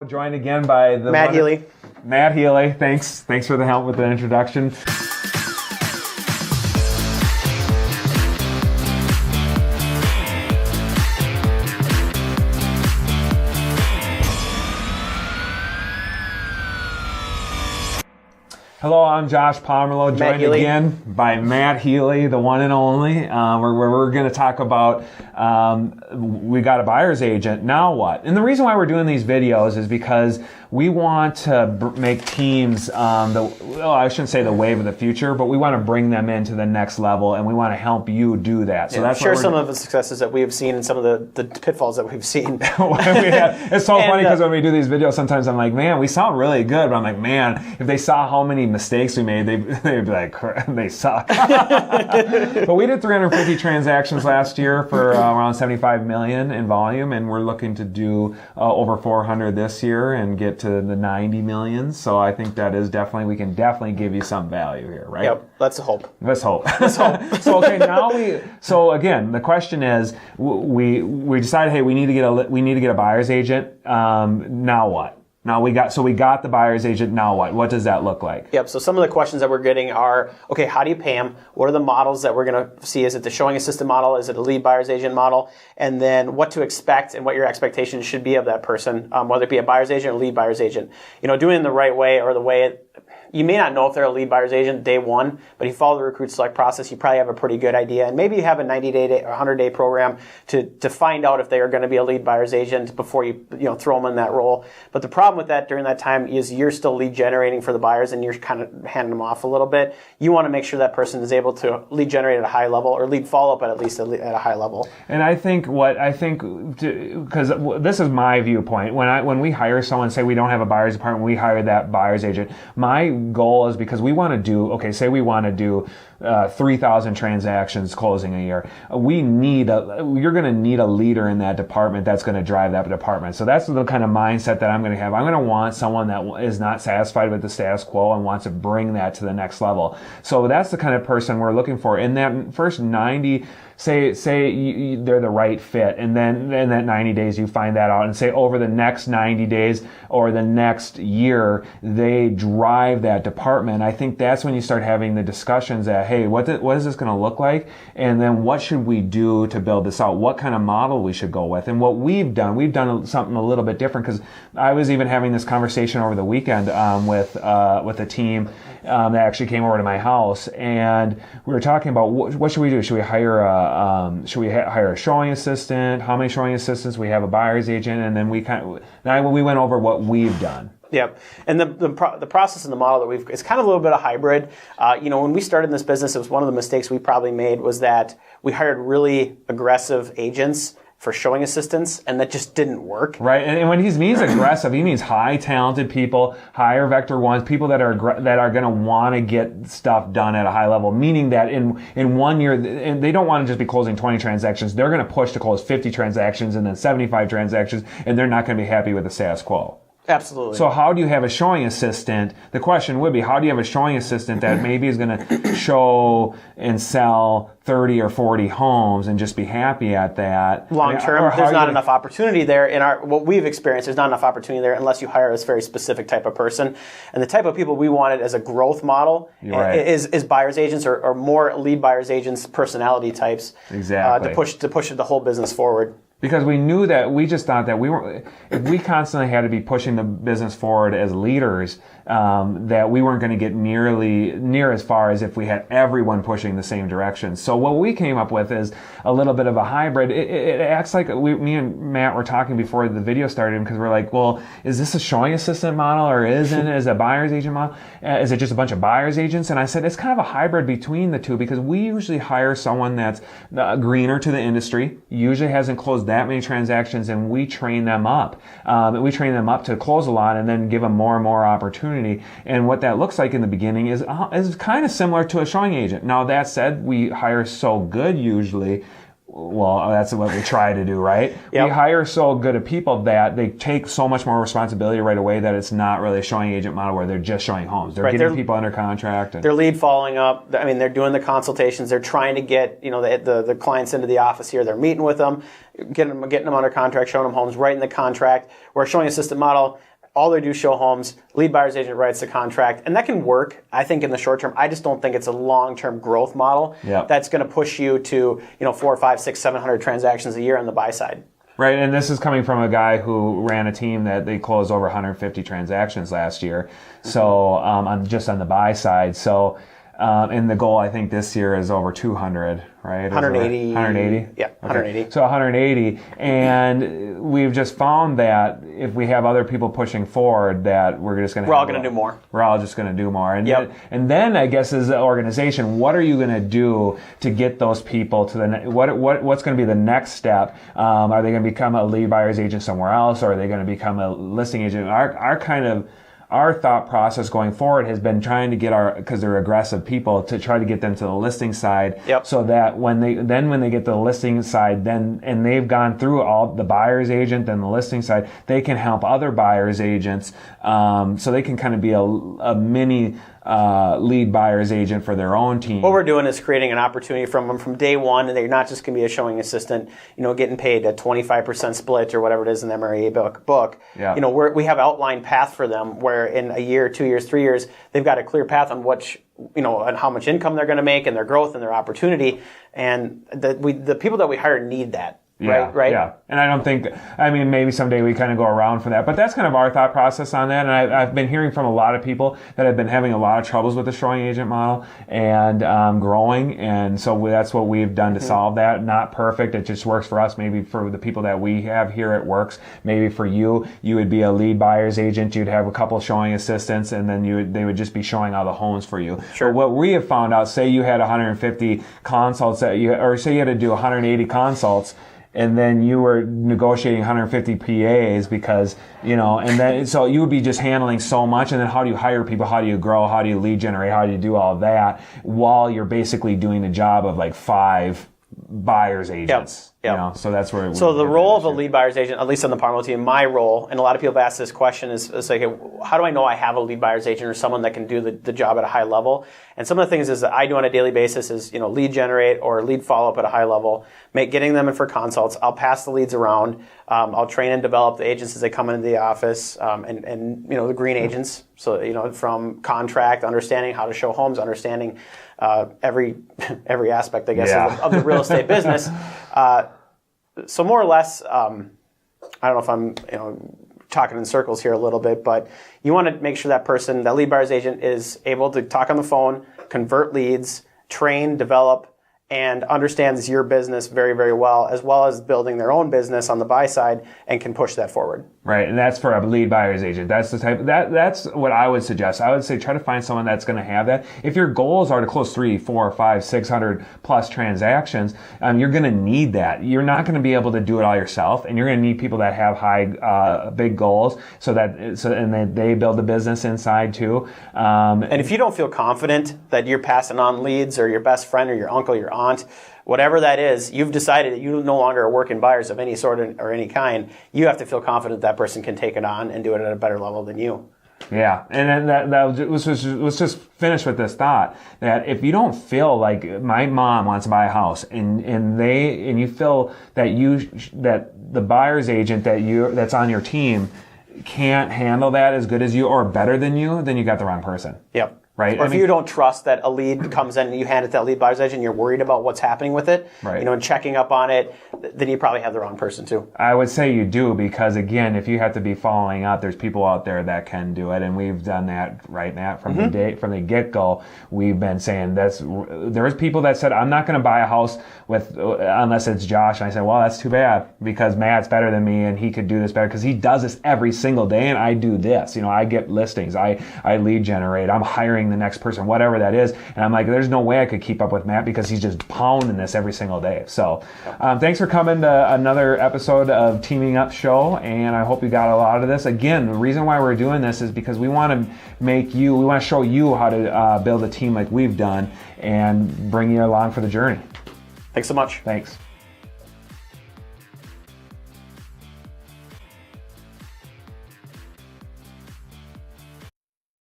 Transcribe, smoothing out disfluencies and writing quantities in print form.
Joined again by the Matt Healy. Matt Healy, thanks for the help with the introduction. Hello, I'm Josh Pomerleau, joined again by Matt Healy, the one and only, where we're going to talk about, we got a buyer's agent, now what? And the reason why we're doing these videos is because we want to make teams, I shouldn't say the wave of the future, but we want to bring them into the next level, and we want to help you do that. So that's share some of the successes that we have seen and some of the pitfalls that we've seen. It's so funny because when we do these videos, sometimes I'm like, man, we sound really good, but I'm like, man, if they saw how many mistakes we made, they'd be like, they suck. But we did 350 transactions last year for around 75 million in volume, and we're looking to do over 400 this year and get to the 90 million. So I think that is definitely, we can definitely give you some value here, right? Yep, let's hope. Let's hope. So okay, so again, the question is, we decided, hey, we need to get a buyer's agent. Now what? Now we got the buyer's agent. Now what? What does that look like? Yep. So some of the questions that we're getting are, okay, how do you pay them? What are the models that we're going to see? Is it the showing assistant model? Is it a lead buyer's agent model? And then what to expect and what your expectations should be of that person, whether it be a buyer's agent or lead buyer's agent. Doing it the right way or the way you may not know if they're a lead buyer's agent day one, but if you follow the recruit select process, you probably have a pretty good idea. And maybe you have a 90-day or 100-day program to find out if they are going to be a lead buyer's agent before you throw them in that role. But the problem with that during that time is you're still lead generating for the buyers and you're kind of handing them off a little bit. You want to make sure that person is able to lead generate at a high level or lead follow up at least at a high level. And I think because this is my viewpoint, when we hire someone, say we don't have a buyer's department, we hire that buyer's agent. My goal is because we want to do, say we want to do 3,000 transactions closing a year. You're going to need a leader in that department that's going to drive that department. So that's the kind of mindset that I'm going to have. I'm going to want someone that is not satisfied with the status quo and wants to bring that to the next level. So that's the kind of person we're looking for. In that first 90, say they're the right fit, and then in that 90 days you find that out, and say over the next 90 days or the next year they drive that department. I think that's when you start having the discussions that, hey, what is this going to look like, and then what should we do to build this out? What kind of model we should go with? And what we've done something a little bit different, because I was even having this conversation over the weekend with a team that actually came over to my house, and we were talking about what should we do? Should we hire a showing assistant? How many showing assistants? We have a buyer's agent, and then we went over what we've done. Yep, and the process and the model that it's kind of a little bit of hybrid. When we started in this business, it was one of the mistakes we probably made was that we hired really aggressive agents for showing assistants, and that just didn't work. Right, and when he means aggressive, he means high talented people, higher vector ones, people that are going to want to get stuff done at a high level. Meaning that in 1 year, and they don't want to just be closing 20 transactions. They're going to push to close 50 transactions and then 75 transactions, and they're not going to be happy with the status quo. Absolutely. So how do you have a showing assistant? The question would be, how do you have a showing assistant that maybe is going to show and sell 30 or 40 homes and just be happy at that? Long term, there's not enough opportunity there. What we've experienced, there's not enough opportunity there unless you hire this very specific type of person. And the type of people we wanted as a growth model is buyer's agents or more lead buyer's agents, personality types. Exactly. To push the whole business forward. Because we knew that, we just thought that if we constantly had to be pushing the business forward as leaders, that we weren't going to get near as far as if we had everyone pushing the same direction. So what we came up with is a little bit of a hybrid. It acts like me and Matt were talking before the video started, because we're like, well, is this a showing assistant model or isn't it? Is it a buyer's agent model? Is it just a bunch of buyer's agents? And I said, it's kind of a hybrid between the two, because we usually hire someone that's greener to the industry, usually hasn't closed that many transactions, and we train them up. We train them up to close a lot and then give them more and more opportunity. And what that looks like in the beginning is kind of similar to a showing agent. Now, that said, we hire so good usually. Well, that's what we try to do, right? Yep. We hire so good of people that they take so much more responsibility right away that it's not really a showing agent model where they're just showing homes. They're getting people under contract. They're lead following up. I mean, they're doing the consultations. They're trying to get the clients into the office here. They're meeting with them, getting them under contract, showing them homes right in the contract. We're a showing assistant model. all they do is show homes, lead buyer's agent writes the contract, and that can work, I think, in the short term. I just don't think it's a long-term growth model that's going to push you to 400, 500, 600, 700 transactions a year on the buy side. Right, and this is coming from a guy who ran a team that they closed over 150 transactions last year. So just on the buy side. So and the goal I think this year is over 200, right? 180. 180. Yeah, 180. Okay. So 180, and we've just found that if we have other people pushing forward, that we're just going to. We're all going to do more. We're all just going to do more, and then I guess as an organization, what are you going to do to get those people to the what's going to be the next step? Are they going to become a lead buyer's agent somewhere else, or are they going to become a listing agent? Our thought process going forward has been trying to get because they're aggressive people, to try to get them to the listing side, so that when they get to the listing side, and they've gone through all the buyer's agent and the listing side, they can help other buyer's agents, so they can kind of be a mini lead buyer's agent for their own team. What we're doing is creating an opportunity from them from day one, and they're not just going to be a showing assistant, getting paid a 25% split or whatever it is in the MRA book. Yeah. We have outlined path for them where in a year, 2 years, 3 years, they've got a clear path on on how much income they're going to make and their growth and their opportunity. And the people that we hire need that. Right. Yeah. And I don't think, maybe someday we kind of go around for that, but that's kind of our thought process on that. And I've been hearing from a lot of people that have been having a lot of troubles with the showing agent model and growing. And so that's what we've done to solve that. Not perfect. It just works for us. Maybe for the people that we have here, it works. Maybe for you would be a lead buyer's agent. You'd have a couple showing assistants, and then they would just be showing all the homes for you. Sure. But what we have found out, say you had 150 consults or say you had to do 180 consults, and then you were negotiating 150 PAs because, and then, so you would be just handling so much. And then how do you hire people? How do you grow? How do you lead generate? How do you do all of that while you're basically doing the job of like 5 buyer's agents? Yep. So that's where. So the role of a lead buyer's agent, at least on the Power team, my role, and a lot of people have asked this question, is like, how do I know I have a lead buyer's agent or someone that can do the job at a high level? And some of the things is that I do on a daily basis is, lead generate or lead follow up at a high level, getting them in for consults. I'll pass the leads around. I'll train and develop the agents as they come into the office, and the green agents. So, from contract, understanding how to show homes, understanding every aspect, I guess, of the real estate business. So more or less, I don't know if I'm talking in circles here a little bit, but you want to make sure that person, that lead buyer's agent, is able to talk on the phone, convert leads, train, develop, and understands your business very, very well as building their own business on the buy side and can push that forward. Right, and that's for a lead buyer's agent. That's the type. That's what I would suggest. I would say try to find someone that's going to have that. If your goals are to close 300, 400, 500, 600 plus transactions, you're going to need that. You're not going to be able to do it all yourself, and you're going to need people that have high, big goals, and they build the business inside too. And if you don't feel confident that you're passing on leads, or your best friend, or your uncle, your aunt, whatever that is, you've decided that you no longer are working buyers of any sort or any kind. You have to feel confident that person can take it on and do it at a better level than you. Yeah, and then let's just finish with this thought that if you don't feel like my mom wants to buy a house, and you feel that the buyer's agent that's on your team can't handle that as good as you or better than you, then you got the wrong person. Yep. Right. Or if you don't trust that a lead comes in and you hand it to that lead buyer's agent and you're worried about what's happening with it, right, and checking up on it, then you probably have the wrong person too. I would say you do, because again, if you have to be following up, there's people out there that can do it, and we've done that, right, Matt, from the get-go. We've been saying there's people that said, I'm not going to buy a house unless it's Josh, and I said, well, that's too bad, because Matt's better than me and he could do this better because he does this every single day, and I do this. I get listings, I lead generate, I'm hiring the next person, whatever that is. And I'm like, there's no way I could keep up with Matt because he's just pounding this every single day. So thanks for coming to another episode of Teaming Up Show. And I hope you got a lot of this. Again, the reason why we're doing this is because we want to show you how to build a team like we've done and bring you along for the journey. Thanks so much. Thanks.